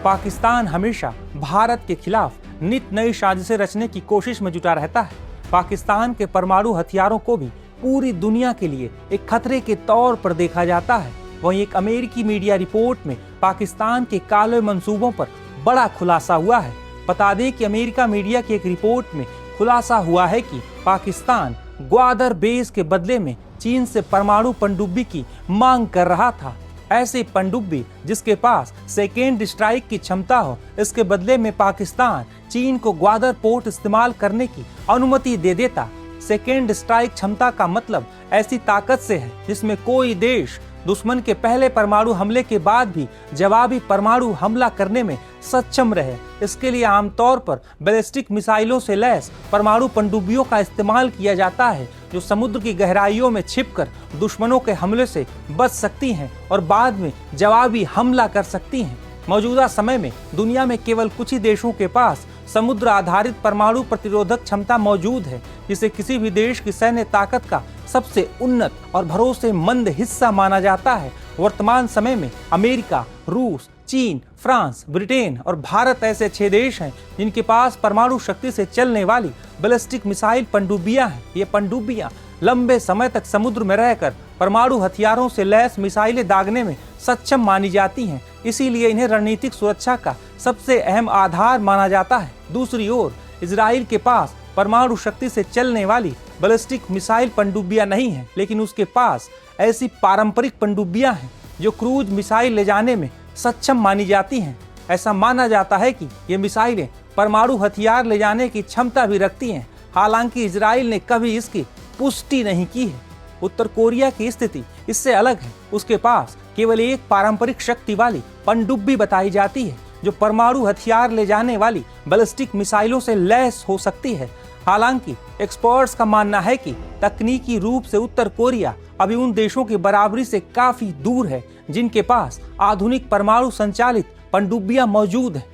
पाकिस्तान हमेशा भारत के खिलाफ नित नई साजिशें रचने की कोशिश में जुटा रहता है। पाकिस्तान के परमाणु हथियारों को भी पूरी दुनिया के लिए एक खतरे के तौर पर देखा जाता है। वहीं एक अमेरिकी मीडिया रिपोर्ट में पाकिस्तान के काले मंसूबों पर बड़ा खुलासा हुआ है। बता दें कि अमेरिका मीडिया की एक रिपोर्ट में खुलासा हुआ है कि पाकिस्तान ग्वादर बेस के बदले में चीन से परमाणु पनडुब्बी की मांग कर रहा था। ऐसी पनडुब्बी जिसके पास सेकेंड स्ट्राइक की क्षमता हो, इसके बदले में पाकिस्तान चीन को ग्वादर पोर्ट इस्तेमाल करने की अनुमति दे देता। सेकेंड स्ट्राइक क्षमता का मतलब ऐसी ताकत से है जिसमें कोई देश दुश्मन के पहले परमाणु हमले के बाद भी जवाबी परमाणु हमला करने में सक्षम रहे। इसके लिए आमतौर पर बैलिस्टिक मिसाइलों से लैस परमाणु पनडुब्बियों का इस्तेमाल किया जाता है, जो समुद्र की गहराइयों में छिपकर दुश्मनों के हमले से बच सकती हैं और बाद में जवाबी हमला कर सकती हैं। मौजूदा समय में दुनिया में केवल कुछ ही देशों के पास समुद्र आधारित परमाणु प्रतिरोधक क्षमता मौजूद है, जिसे किसी भी देश की सैन्य ताकत का सबसे उन्नत और भरोसेमंद हिस्सा माना जाता है। वर्तमान समय में अमेरिका, रूस, चीन, फ्रांस, ब्रिटेन और भारत ऐसे 6 देश हैं जिनके पास परमाणु शक्ति से चलने वाली बैलिस्टिक मिसाइल पनडुब्बियां हैं। ये पनडुब्बियां लंबे समय तक समुद्र में रहकर परमाणु हथियारों से लैस मिसाइलें दागने में सक्षम मानी जाती हैं। इसीलिए इन्हें रणनीतिक सुरक्षा का सबसे अहम आधार माना जाता है। दूसरी ओर इजराइल के पास परमाणु शक्ति से चलने वाली बैलिस्टिक मिसाइल पनडुब्बियां नहीं हैं, लेकिन उसके पास ऐसी पारंपरिक पनडुब्बियां हैं जो क्रूज मिसाइल ले जाने में सक्षम मानी जाती हैं। ऐसा माना जाता है कि ये मिसाइलें परमाणु हथियार ले जाने की क्षमता भी रखती हैं। हालांकि इजराइल ने कभी इसकी पुष्टि नहीं की है। उत्तर कोरिया की स्थिति इससे अलग है। उसके पास केवल एक पारंपरिक शक्ति वाली पनडुब्बी बताई जाती है जो परमाणु हथियार ले जाने वाली बैलिस्टिक मिसाइलों से लैस हो सकती है। हालांकि एक्सपर्ट्स का मानना है कि तकनीकी रूप से उत्तर कोरिया अभी उन देशों की बराबरी से काफी दूर है जिनके पास आधुनिक परमाणु संचालित पनडुब्बियां मौजूद हैं।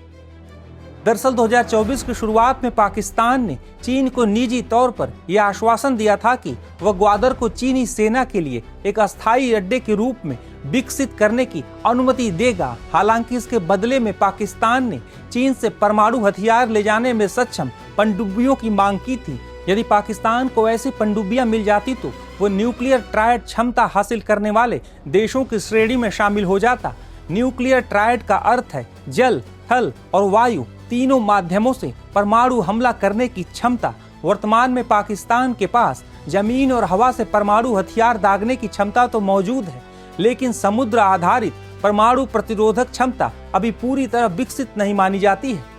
दरअसल 2024 की शुरुआत में पाकिस्तान ने चीन को निजी तौर पर यह आश्वासन दिया था कि वह ग्वादर को चीनी सेना के लिए एक अस्थायी अड्डे के रूप में विकसित करने की अनुमति देगा। हालांकि इसके बदले में पाकिस्तान ने चीन से परमाणु हथियार ले जाने में सक्षम पनडुब्बियों की मांग की थी। यदि पाकिस्तान को ऐसी पनडुब्बियां मिल जाती तो वो न्यूक्लियर ट्रायड क्षमता हासिल करने वाले देशों की श्रेणी में शामिल हो जाता। न्यूक्लियर ट्रायड का अर्थ है जल, थल और वायु तीनों माध्यमों से परमाणु हमला करने की क्षमता। वर्तमान में पाकिस्तान के पास जमीन और हवा से परमाणु हथियार दागने की क्षमता तो मौजूद है, लेकिन समुद्र आधारित परमाणु प्रतिरोधक क्षमता अभी पूरी तरह विकसित नहीं मानी जाती है।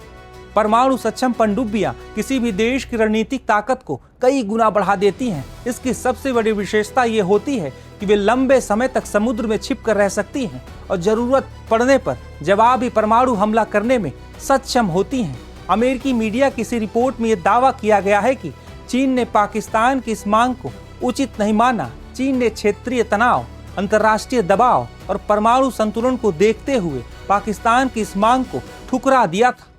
परमाणु सक्षम पनडुब्बियां किसी भी देश की रणनीतिक ताकत को कई गुना बढ़ा देती हैं। इसकी सबसे बड़ी विशेषता ये होती है कि वे लंबे समय तक समुद्र में छिपकर रह सकती हैं और जरूरत पड़ने पर जवाबी परमाणु हमला करने में सक्षम होती हैं। अमेरिकी मीडिया की इसी रिपोर्ट में यह दावा किया गया है कि चीन ने पाकिस्तान की इस मांग को उचित नहीं माना। चीन ने क्षेत्रीय तनाव, अंतर्राष्ट्रीय दबाव और परमाणु संतुलन को देखते हुए पाकिस्तान की इस मांग को ठुकरा दिया था।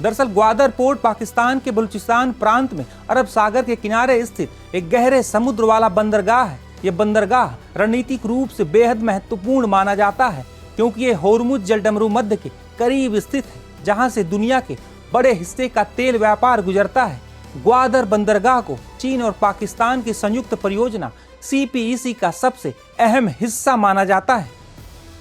दरअसल ग्वादर पोर्ट पाकिस्तान के बलूचिस्तान प्रांत में अरब सागर के किनारे स्थित एक गहरे समुद्र वाला बंदरगाह है। यह बंदरगाह रणनीतिक रूप से बेहद महत्वपूर्ण माना जाता है क्योंकि ये होर्मुज जलडमरू मध्य के करीब स्थित है, जहां से दुनिया के बड़े हिस्से का तेल व्यापार गुजरता है। ग्वादर बंदरगाह को चीन और पाकिस्तान की संयुक्त परियोजना CPEC का सबसे अहम हिस्सा माना जाता है।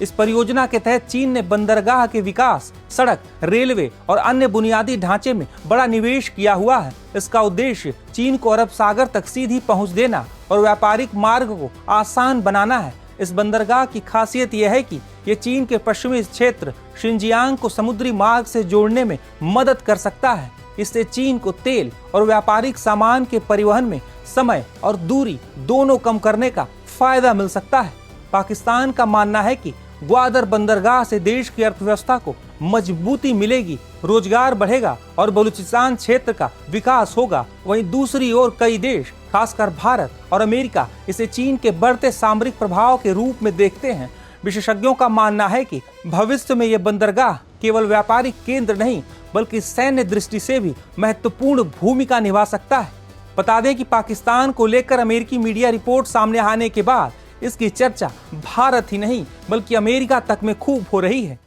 इस परियोजना के तहत चीन ने बंदरगाह के विकास, सड़क, रेलवे और अन्य बुनियादी ढांचे में बड़ा निवेश किया हुआ है। इसका उद्देश्य चीन को अरब सागर तक सीधी पहुंच देना और व्यापारिक मार्ग को आसान बनाना है। इस बंदरगाह की खासियत यह है कि ये चीन के पश्चिमी क्षेत्र शिनजियांग को समुद्री मार्ग से जोड़ने में मदद कर सकता है। इससे चीन को तेल और व्यापारिक सामान के परिवहन में समय और दूरी दोनों कम करने का फायदा मिल सकता है। पाकिस्तान का मानना है कि ग्वादर बंदरगाह से देश की अर्थव्यवस्था को मजबूती मिलेगी, रोजगार बढ़ेगा और बलूचिस्तान क्षेत्र का विकास होगा। वहीं दूसरी ओर कई देश, खासकर भारत और अमेरिका, इसे चीन के बढ़ते सामरिक प्रभाव के रूप में देखते हैं। विशेषज्ञों का मानना है कि भविष्य में यह बंदरगाह केवल व्यापारिक केंद्र नहीं बल्कि सैन्य दृष्टि से भी महत्वपूर्ण भूमिका निभा सकता है। बता दें कि पाकिस्तान को लेकर अमेरिकी मीडिया रिपोर्ट सामने आने के बाद इसकी चर्चा भारत ही नहीं बल्कि अमेरिका तक में खूब हो रही है।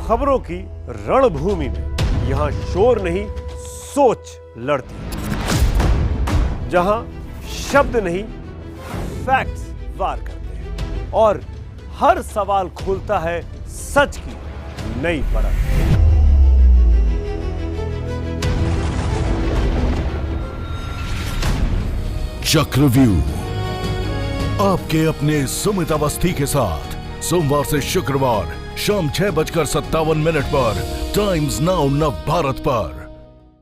खबरों की रणभूमि में यहां शोर नहीं, सोच लड़ती है। जहां शब्द नहीं, फैक्ट्स वार करते हैं और हर सवाल खोलता है सच की नई परत। चक्रव्यूह आपके अपने सुमित अवस्थी के साथ सोमवार से शुक्रवार शाम 6:57 पर टाइम्स नाउ नव भारत पर।